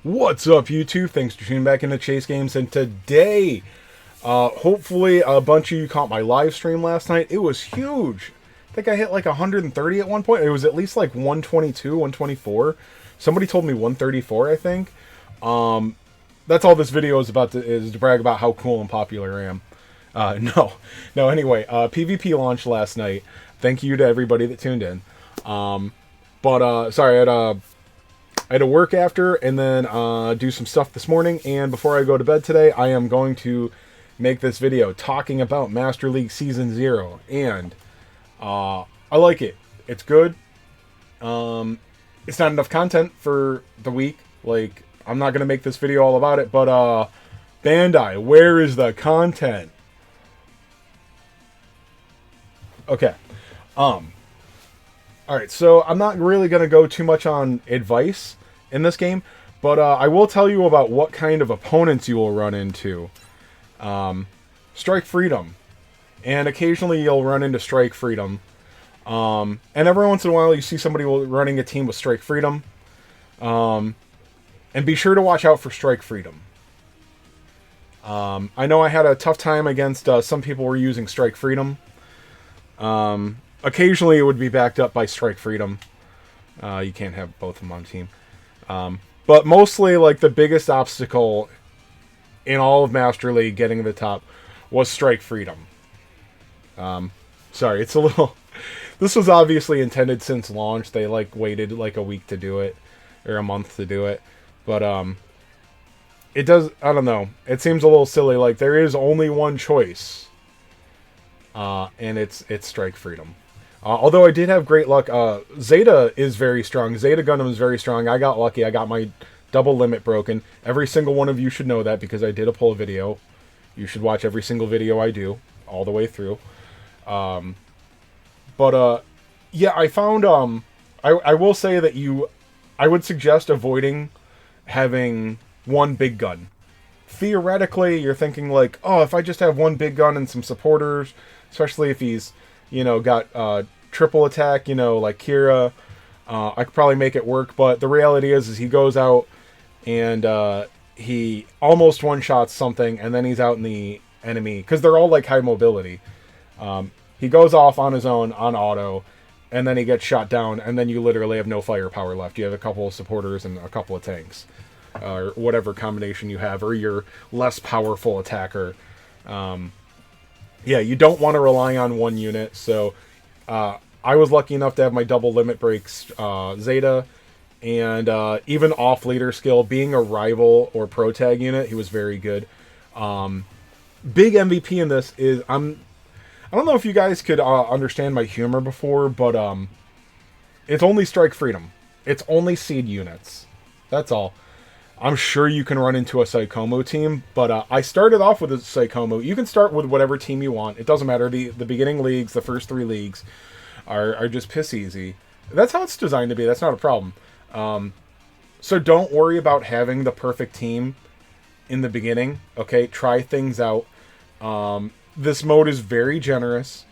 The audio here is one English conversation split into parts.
What's up, YouTube? Thanks for tuning back into Chase Games, and today, hopefully a bunch of you caught my live stream last night. It was huge. I think I hit like 130 at one point. It was at least like 122, 124. Somebody told me 134, I think. That's all this video is about, is to brag about how cool and popular I am. No, anyway, PvP launched last night. Thank you to everybody that tuned in. Sorry, I had to work after and then do some stuff this morning, and before I go to bed today, I am going to make this video talking about Master League Season 0, and I like it. It's good. It's not enough content for the week. Like, I'm not going to make this video all about it, but Bandai, where is the content? Okay. Alright, so I'm not really going to go too much on advice in this game, but I will tell you about what kind of opponents you will run into. Strike Freedom. And occasionally you'll run into Strike Freedom. And every once in a while you see somebody running a team with Strike Freedom. And be sure to watch out for Strike Freedom. I know I had a tough time against some people were using Strike Freedom. Occasionally it would be backed up by Strike Freedom. You can't have both of them on team. But mostly, like, the biggest obstacle in all of Master League getting to the top was Strike Freedom. Sorry, it's a little... This was obviously intended since launch. They, like, waited, like, a week to do it. Or a month to do it. But, it does... I don't know. It seems a little silly. Like, there is only one choice. And it's Strike Freedom. Although I did have great luck. Zeta is very strong. Zeta Gundam is very strong. I got lucky. I got my double limit broken. Every single one of you should know that because I did a pull video. You should watch every single video I do all the way through. Yeah, I found... I will say that I would suggest avoiding having one big gun. Theoretically, you're thinking like, oh, if I just have one big gun and some supporters, especially if he's, got triple attack, like Kira, I could probably make it work. But the reality is he goes out and he almost one-shots something, and then he's out in the enemy, because they're all like high mobility. He goes off on his own, on auto, and then he gets shot down, and then you literally have no firepower left. You have a couple of supporters and a couple of tanks. Or whatever combination you have, or your less powerful attacker. Yeah, you don't want to rely on one unit, so I was lucky enough to have my double limit breaks Zeta, and even off leader skill, being a rival or pro tag unit, he was very good. Big MVP in this is, I don't know if you guys could understand my humor before, but it's only Strike Freedom. It's only seed units. That's all. I'm sure you can run into a Psychomo team, but I started off with a Psychomo. You can start with whatever team you want. It doesn't matter. The beginning leagues, the first 3 leagues, are just piss easy. That's how it's designed to be. That's not a problem. So don't worry about having the perfect team in the beginning. Okay, try things out. This mode is very generous.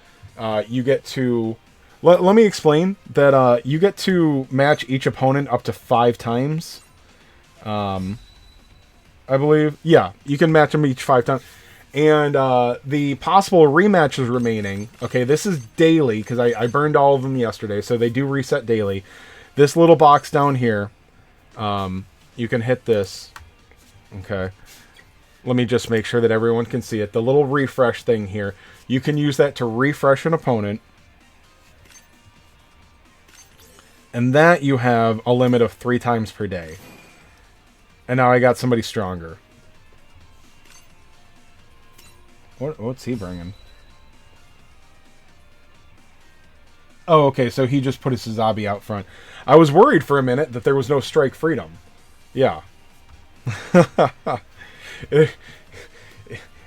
You get to... Let me explain that you get to match each opponent up to 5 times. I believe, yeah, you can match them each 5 times, and the possible rematches remaining. Okay, this is daily because I burned all of them yesterday, so they do reset daily. This little box down here, you can hit this. Okay, let me just make sure that everyone can see it. The little refresh thing here, you can use that to refresh an opponent, and that you have a limit of 3 times per day. And now I got somebody stronger. What's he bringing? Oh, okay, so he just put his Suzabi out front. I was worried for a minute that there was no Strike Freedom. Yeah.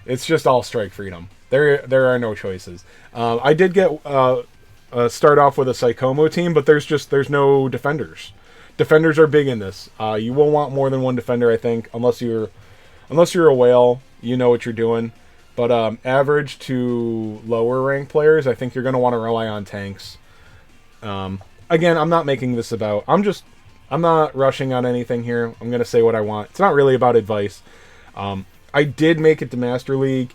It's just all Strike Freedom. There are no choices. I did get start off with a Psychomo team, but there's no defenders. Defenders are big in this. You will want more than one defender, I think, unless you're a whale. You know what you're doing. But average to lower rank players, I think you're going to want to rely on tanks. Again, I'm not making this about... I I'm not rushing on anything here. I'm going to say what I want. It's not really about advice. I did make it to Master League,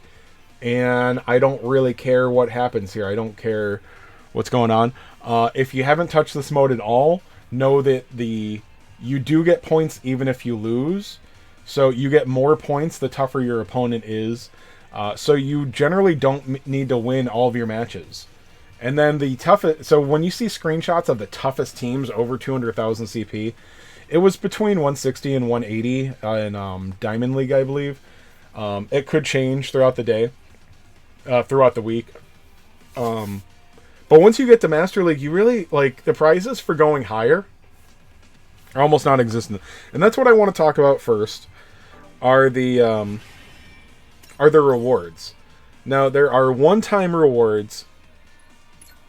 and I don't really care what happens here. I don't care what's going on. If you haven't touched this mode at all, know that you do get points even if you lose. So you get more points the tougher your opponent is. So you generally don't need to win all of your matches. And then the toughest... So when you see screenshots of the toughest teams over 200,000 CP, it was between 160 and 180 in Diamond League, I believe. It could change throughout the day, throughout the week. But once you get to Master League, you really... Like, the prizes for going higher are almost non-existent. And that's what I want to talk about first, are the rewards. Now, there are one-time rewards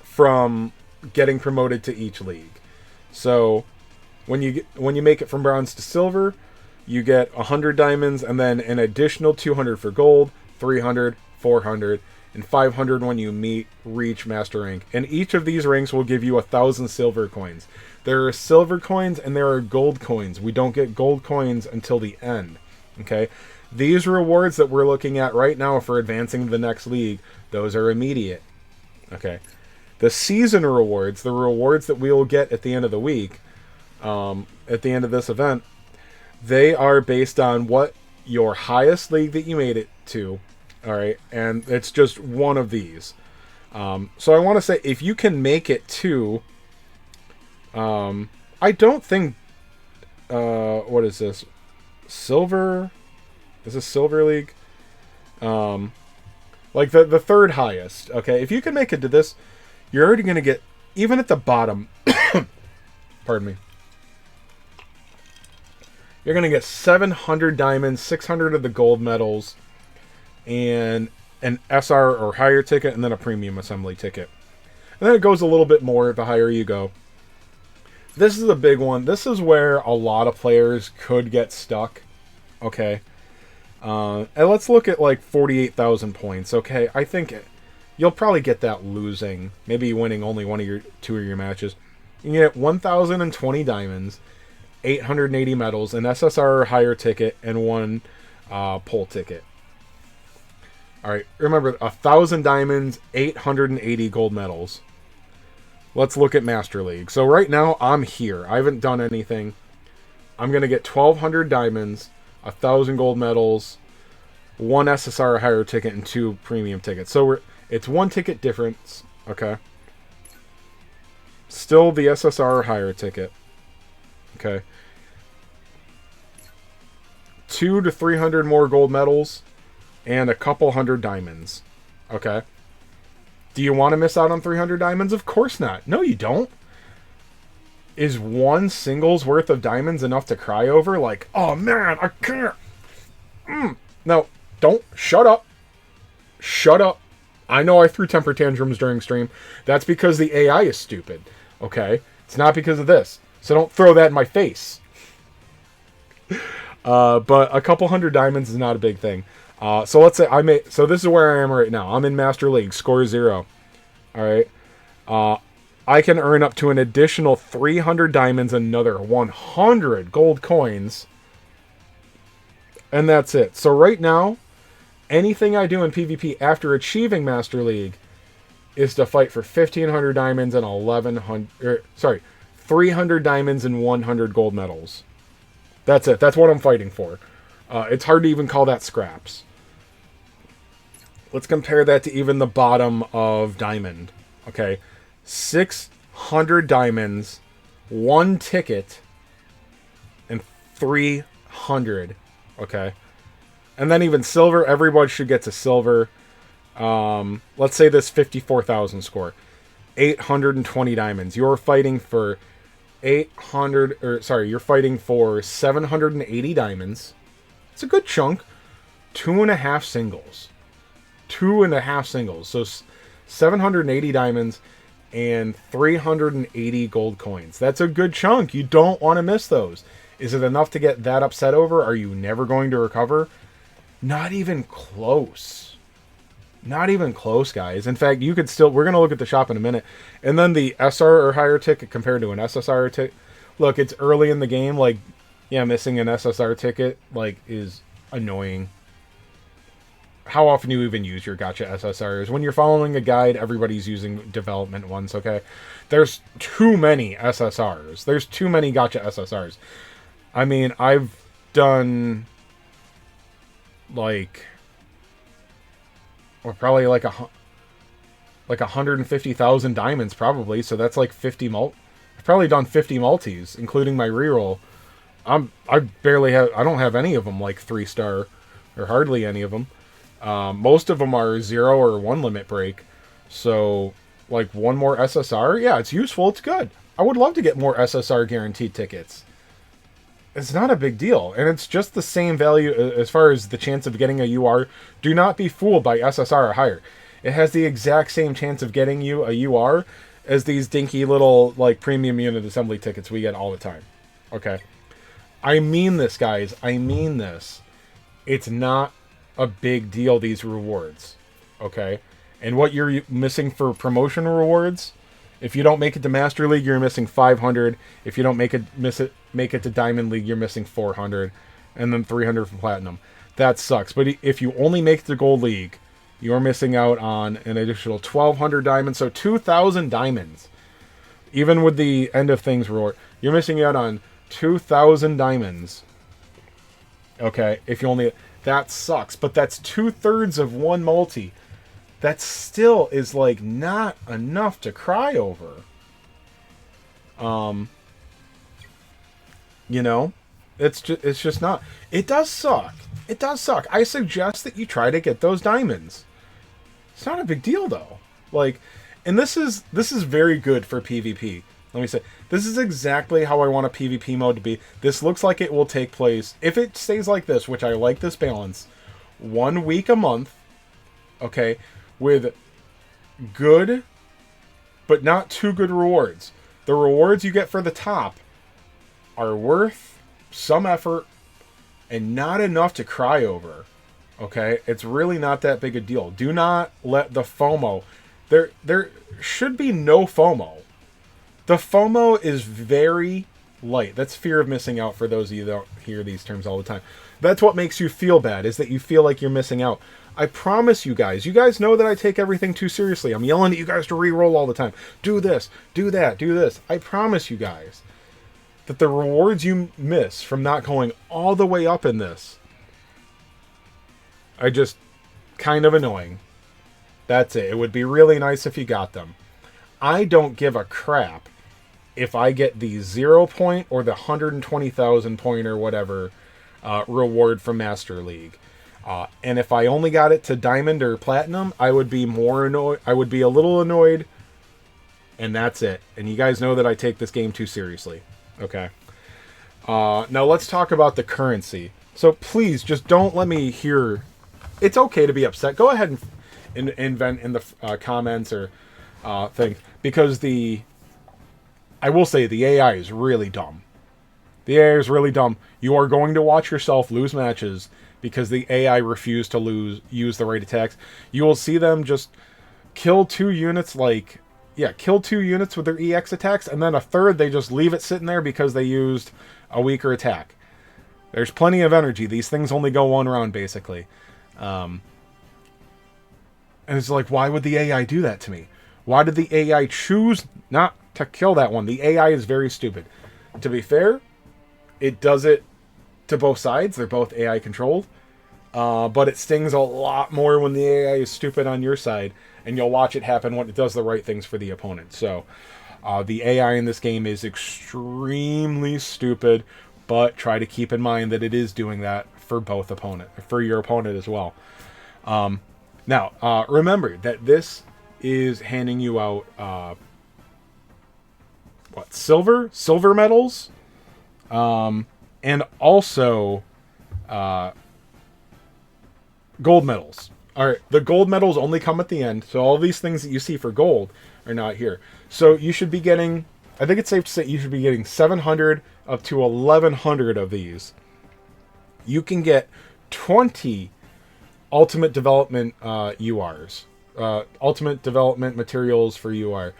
from getting promoted to each league. So when you make it from bronze to silver, you get 100 diamonds and then an additional 200 for gold, 300, 400, and 500 when you reach master rank. And each of these ranks will give you 1,000 silver coins. There are silver coins and there are gold coins. We don't get gold coins until the end. Okay? These rewards that we're looking at right now for advancing to the next league, those are immediate. Okay? The season rewards, the rewards that we will get at the end of the week, at the end of this event, they are based on what your highest league that you made it to, all right? And it's just one of these. So I want to say, if you can make it to, I don't think, what is this? Silver? Is this Silver League? Like the third highest, okay? If you can make it to this, you're already going to get, even at the bottom, pardon me, you're going to get 700 diamonds, 600 of the gold medals, and an SR or higher ticket, and then a premium assembly ticket. And then it goes a little bit more the higher you go. This is a big one. This is where a lot of players could get stuck, okay? And let's look at like 48,000 points, okay? I think you'll probably get that losing, maybe winning only two of your matches. You get 1,020 diamonds, 880 medals, an SSR or higher ticket, and one pole ticket. Alright, remember, 1,000 diamonds, 880 gold medals. Let's look at Master League. So right now, I'm here. I haven't done anything. I'm going to get 1,200 diamonds, 1,000 gold medals, one SSR or higher ticket, and two premium tickets. So it's one ticket difference, okay? Still the SSR or higher ticket, okay? 200 to 300 more gold medals, and a couple hundred diamonds, okay? Do you want to miss out on 300 diamonds? Of course not. No, you don't. Is one single's worth of diamonds enough to cry over? Like, oh man, I can't. No, don't. Shut up. Shut up. I know I threw temper tantrums during stream. That's because the AI is stupid, okay? It's not because of this. So don't throw that in my face. But a couple hundred diamonds is not a big thing. So let's say so this is where I am right now. I'm in Master League, score 0. Alright. I can earn up to an additional 300 diamonds, another 100 gold coins. And that's it. So right now, anything I do in PvP after achieving Master League is to fight for 1,500 diamonds and 300 diamonds and 100 gold medals. That's it. That's what I'm fighting for. It's hard to even call that scraps. Let's compare that to even the bottom of Diamond. Okay. 600 diamonds, 1 ticket, and 300. Okay. And then even silver, everybody should get to silver. Let's say this 54,000 score. 820 diamonds. You're fighting for you're fighting for 780 diamonds. It's a good chunk. 2.5 singles. 2.5 singles. So 780 diamonds and 380 gold coins. That's a good chunk. You don't want to miss those. Is it enough to get that upset over? Are you never going to recover? Not even close. Not even close, guys. In fact, we're going to look at the shop in a minute. And then the SR or higher ticket compared to an SSR ticket. look, it's early in the game. Like, yeah, missing an SSR ticket, like, is annoying. How often do you even use your gacha SSRs? When you're following a guide, everybody's using development ones, okay? There's too many SSRs. There's too many gacha SSRs. I mean, I've done, like, or probably like 150,000 diamonds, probably. So that's like 50 I've probably done 50 multis, including my reroll. I don't have any of them like 3-star, or hardly any of them. Most of them are 0 or 1 limit break. So, like, one more SSR, yeah, it's useful, it's good. I would love to get more SSR guaranteed tickets. It's not a big deal, and it's just the same value as far as the chance of getting a UR. Do not be fooled by SSR or higher. It has the exact same chance of getting you a UR as these dinky little, like, premium unit assembly tickets we get all the time. Okay? I mean this, guys. I mean this. It's not a big deal, these rewards. Okay? And what you're missing for promotion rewards, if you don't make it to Master League, you're missing 500. If you don't make it to Diamond League, you're missing 400. And then 300 for Platinum. That sucks. But if you only make it to Gold League, you're missing out on an additional 1,200 diamonds. So 2,000 diamonds. Even with the End of Things reward, you're missing out on 2,000 diamonds. Okay, if you only... That sucks. But that's 2/3 of one multi. That still is, like, not enough to cry over. You know? It's just not. It does suck. It does suck. I suggest that you try to get those diamonds. It's not a big deal, though. Like, and this is very good for PvP. Let me say, this is exactly how I want a PvP mode to be. This looks like it will take place, if it stays like this, which I like this balance, 1 week a month, okay, with good, but not too good rewards. The rewards you get for the top are worth some effort and not enough to cry over. Okay? It's really not that big a deal. Do not let the FOMO... There should be no FOMO. The FOMO is very light. That's fear of missing out for those of you that don't hear these terms all the time. That's what makes you feel bad, is that you feel like you're missing out. I promise you guys know that I take everything too seriously. I'm yelling at you guys to re-roll all the time. Do this, do that, do this. I promise you guys that the rewards you miss from not going all the way up in this are just kind of annoying. That's it. It would be really nice if you got them. I don't give a crap if I get the 0 point or the 120,000 point or whatever reward from Master League. And if I only got it to Diamond or Platinum, I would be more annoyed. I would be a little annoyed. And that's it. And you guys know that I take this game too seriously. Okay. Now let's talk about the currency. So please, just don't let me hear... It's okay to be upset. Go ahead and vent in the comments or things. Because I will say the AI is really dumb. The AI is really dumb. You are going to watch yourself lose matches because the AI refused to use the right attacks. You will see them just kill 2 units kill 2 units with their EX attacks, and then a third they just leave it sitting there because they used a weaker attack. There's plenty of energy. These things only go 1 round, basically. And it's like, why would the AI do that to me? Why did the AI choose not to kill that one? The AI is very stupid. To be fair, it does it to both sides. They're both AI controlled. But it stings a lot more when the AI is stupid on your side. And you'll watch it happen when it does the right things for the opponent. So, the AI in this game is extremely stupid. But try to keep in mind that it is doing that for for your opponent as well. Now, remember that this is handing you out, silver medals, and also, gold medals. Alright, the gold medals only come at the end, so all these things that you see for gold are not here. So you should be getting, I think it's safe to say you should be getting 700 up to 1,100 of these. You can get 20 ultimate development URs. Ultimate development materials for UR.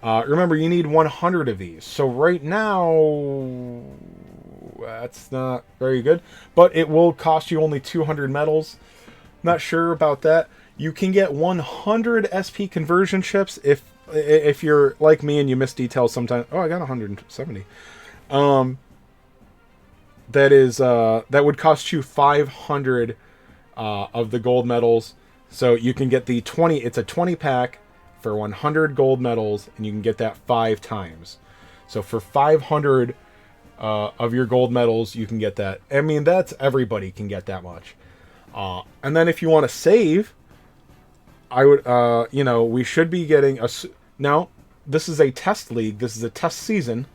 Remember, you need 100 of these. So right now, that's not very good. But it will cost you only 200 medals. Not sure about that. You can get 100 SP conversion chips if you're like me and you miss details sometimes. Oh, I got 170. That would cost you 500 of the gold medals. So you can get the 20. It's a 20 pack for 100 gold medals, and you can get that 5 times. So for 500 of your gold medals, you can get that. I mean, that's everybody can get that much. And then if you want to save, I would, we should be getting now, this is a test league. This is a test season.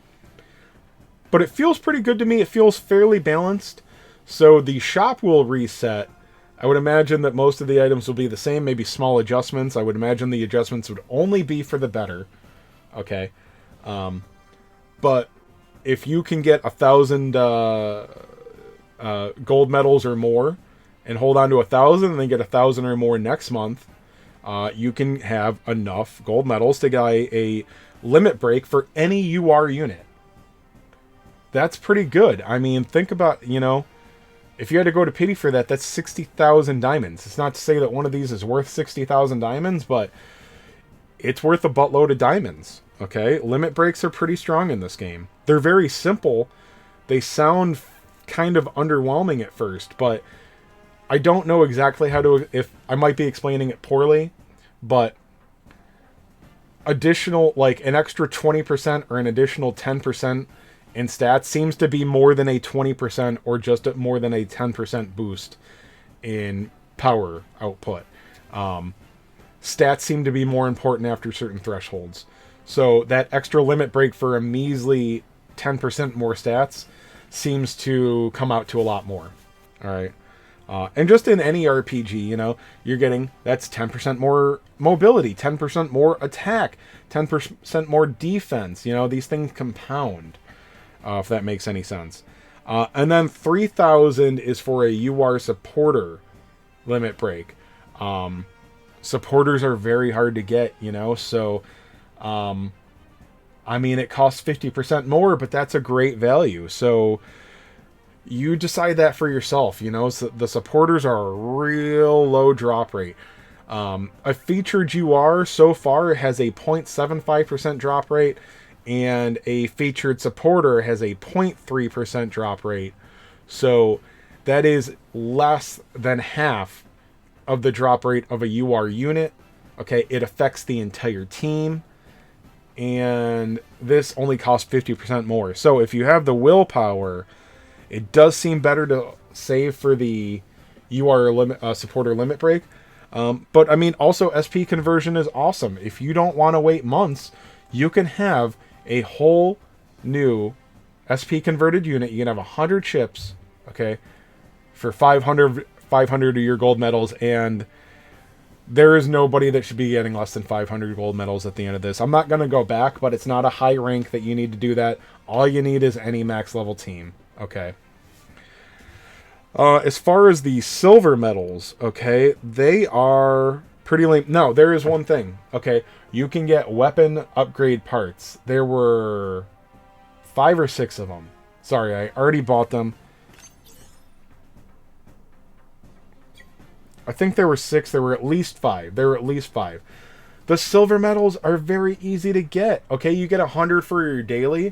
But it feels pretty good to me. It feels fairly balanced. So the shop will reset. I would imagine that most of the items will be the same, maybe small adjustments. I would imagine the adjustments would only be for the better. Okay. But if you can get 1,000 gold medals or more and hold on to 1,000 and then get 1,000 or more next month, you can have enough gold medals to get a limit break for any UR unit. That's pretty good. I mean, think about, if you had to go to pity for that, that's 60,000 diamonds. It's not to say that one of these is worth 60,000 diamonds, but it's worth a buttload of diamonds. Okay? Limit breaks are pretty strong in this game. They're very simple. They sound kind of underwhelming at first, but I don't know exactly how to, if I might be explaining it poorly, but additional, like an extra 20% or an additional 10% in stats seems to be more than a 20% or just more than a 10% boost in power output. Stats seem to be more important after certain thresholds. So that extra limit break for a measly 10% more stats seems to come out to a lot more. All right. And just in any RPG, you're getting, that's 10% more mobility, 10% more attack, 10% more defense. These things compound. If that makes any sense. And then 3,000 is for a UR supporter limit break. Supporters are very hard to get, so it costs 50% more, but that's a great value. So you decide that for yourself, so the supporters are a real low drop rate. A featured UR so far has a 0.75% drop rate, and a featured supporter has a 0.3% drop rate. So that is less than half of the drop rate of a UR unit. Okay, it affects the entire team. And this only costs 50% more. So if you have the willpower, it does seem better to save for the UR supporter limit break. But also SP conversion is awesome. If you don't want to wait months, you can have a whole new SP converted unit. You can have 100 chips, okay, for 500 of your gold medals, and there is nobody that should be getting less than 500 gold medals at the end of this. I'm not going to go back, but it's not a high rank that you need to do that. All you need is any max level team, okay. As far as the silver medals, okay, they are pretty lame. No, there is one thing, okay. You can get weapon upgrade parts. There were 5 or 6 of them. Sorry, I already bought them. I think there were 6. There were at least 5. The silver medals are very easy to get. Okay, you get 100 for your daily,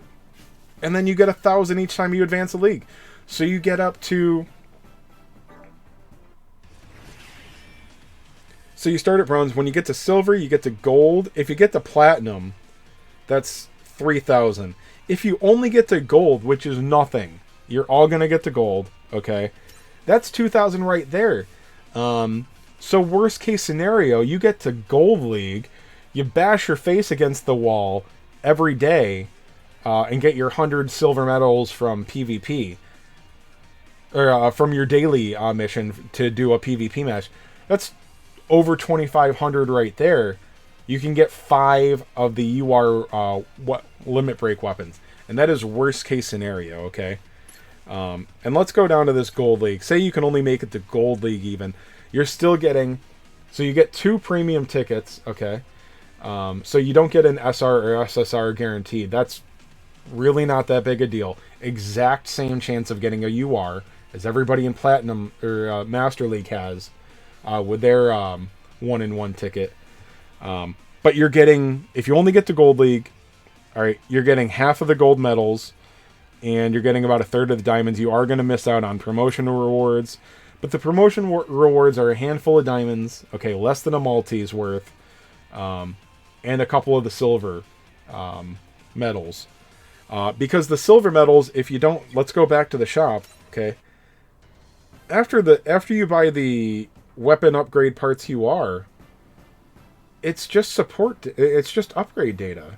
and then you get 1,000 each time you advance a league. So you get up to... So you start at bronze. When you get to silver, you get to gold. If you get to platinum, that's 3,000. If you only get to gold, which is nothing, you're all going to get to gold, okay? That's 2,000 right there. So worst case scenario, you get to gold league, you bash your face against the wall every day, and get your 100 silver medals from PvP. Or from your daily mission to do a PvP match. That's over 2,500 right there. You can get 5 of the UR limit break weapons, and that is worst case scenario. Okay, and let's go down to this gold league. Say you can only make it to gold league even. You're still getting, so you get 2 premium tickets. Okay, So you don't get an SR or SSR guaranteed. That's really not that big a deal. Exact same chance of getting a UR as everybody in Platinum or Master League has with their 1-in-1 ticket. But you're getting, if you only get to Gold League, all right, you're getting half of the gold medals, and you're getting about a third of the diamonds. You are going to miss out on promotional rewards, but the promotion rewards are a handful of diamonds, okay, less than a Maltese worth, and a couple of the silver medals. Because the silver medals, if you don't, let's go back to the shop, okay? After you buy the weapon upgrade parts it's just support, it's just upgrade data.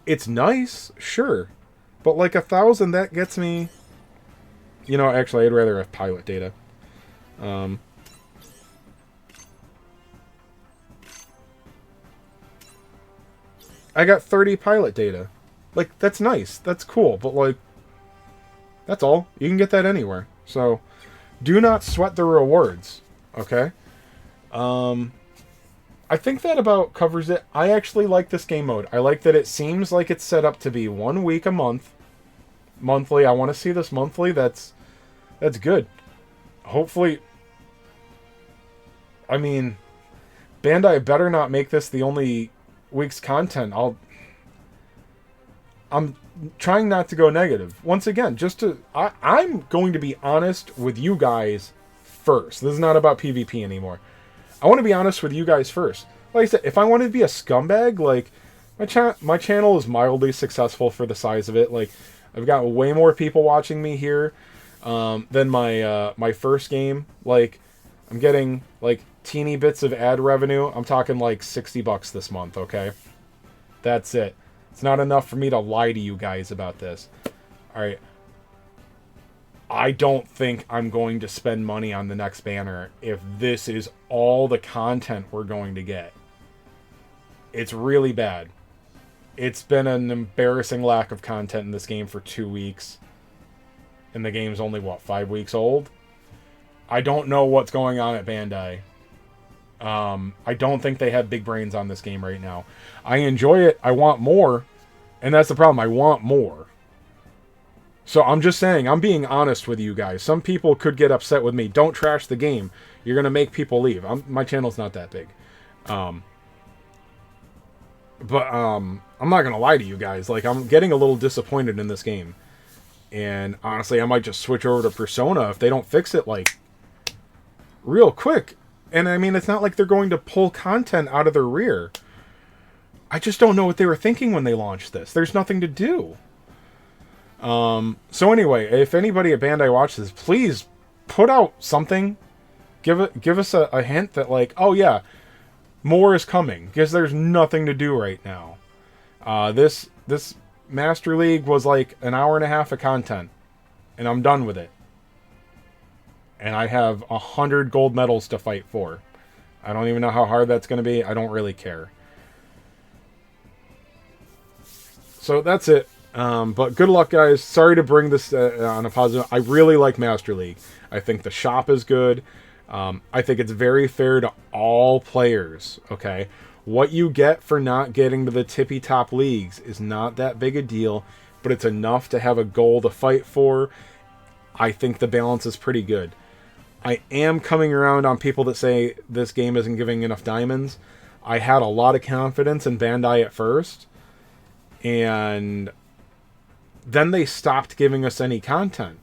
It's nice, sure, but like 1,000, that gets me, you know, actually I'd rather have pilot data. I got 30 pilot data. Like, that's nice. That's cool. But, like, that's all. You can get that anywhere. So, do not sweat the rewards. Okay? I think that about covers it. I actually like this game mode. I like that it seems like it's set up to be 1 week a month. Monthly. I want to see this monthly. That's good. Hopefully... I mean... Bandai better not make this the only week's content. I'm trying not to go negative. Once again, I'm going to be honest with you guys first. This is not about PvP anymore. I want to be honest with you guys first. Like I said, if I wanted to be a scumbag, like, my channel is mildly successful for the size of it. Like, I've got way more people watching me here than my first game. Like, I'm getting, like, teeny bits of ad revenue. I'm talking, like, $60 this month, okay? That's it. It's not enough for me to lie to you guys about this. Alright. I don't think I'm going to spend money on the next banner if this is all the content we're going to get. It's really bad. It's been an embarrassing lack of content in this game for 2 weeks. And the game's only, what, 5 weeks old? I don't know what's going on at Bandai. I don't think they have big brains on this game right now. I enjoy it. I want more. And that's the problem. I want more. So I'm just saying, I'm being honest with you guys. Some people could get upset with me. Don't trash the game. You're going to make people leave. My channel's not that big. I'm not going to lie to you guys. Like, I'm getting a little disappointed in this game. And honestly, I might just switch over to Persona if they don't fix it, like, real quick. And I mean, it's not like they're going to pull content out of their rear. I just don't know what they were thinking when they launched this. There's nothing to do. So anyway, if anybody at Bandai watches, please put out something. Give us a hint that, like, oh yeah, more is coming, because there's nothing to do right now. This Master League was like an hour and a half of content, and I'm done with it. And I have 100 gold medals to fight for. I don't even know how hard that's going to be. I don't really care. So that's it. But good luck, guys. Sorry to bring this on a positive. I really like Master League. I think the shop is good. I think it's very fair to all players. Okay, what you get for not getting to the tippy top leagues is not that big a deal, but it's enough to have a goal to fight for. I think the balance is pretty good. I am coming around on people that say this game isn't giving enough diamonds. I had a lot of confidence in Bandai at first, and then they stopped giving us any content.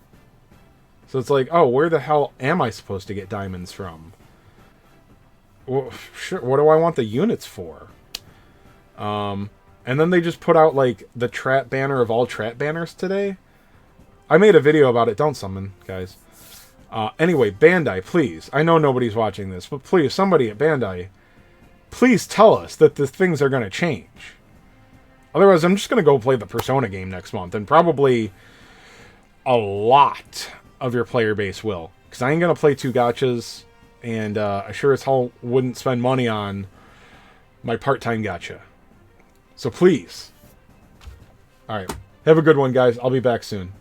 So it's like, oh, where the hell am I supposed to get diamonds from? Well, sure, what do I want the units for? And then they just put out, like, the trap banner of all trap banners today. I made a video about it. Don't summon, guys. Anyway, Bandai, please. I know nobody's watching this, but please, somebody at Bandai, please tell us that the things are going to change. Otherwise, I'm just going to go play the Persona game next month, and probably a lot of your player base will. Because I ain't going to play 2 gachas, and I sure as hell wouldn't spend money on my part-time gacha. So please. Alright, have a good one, guys. I'll be back soon.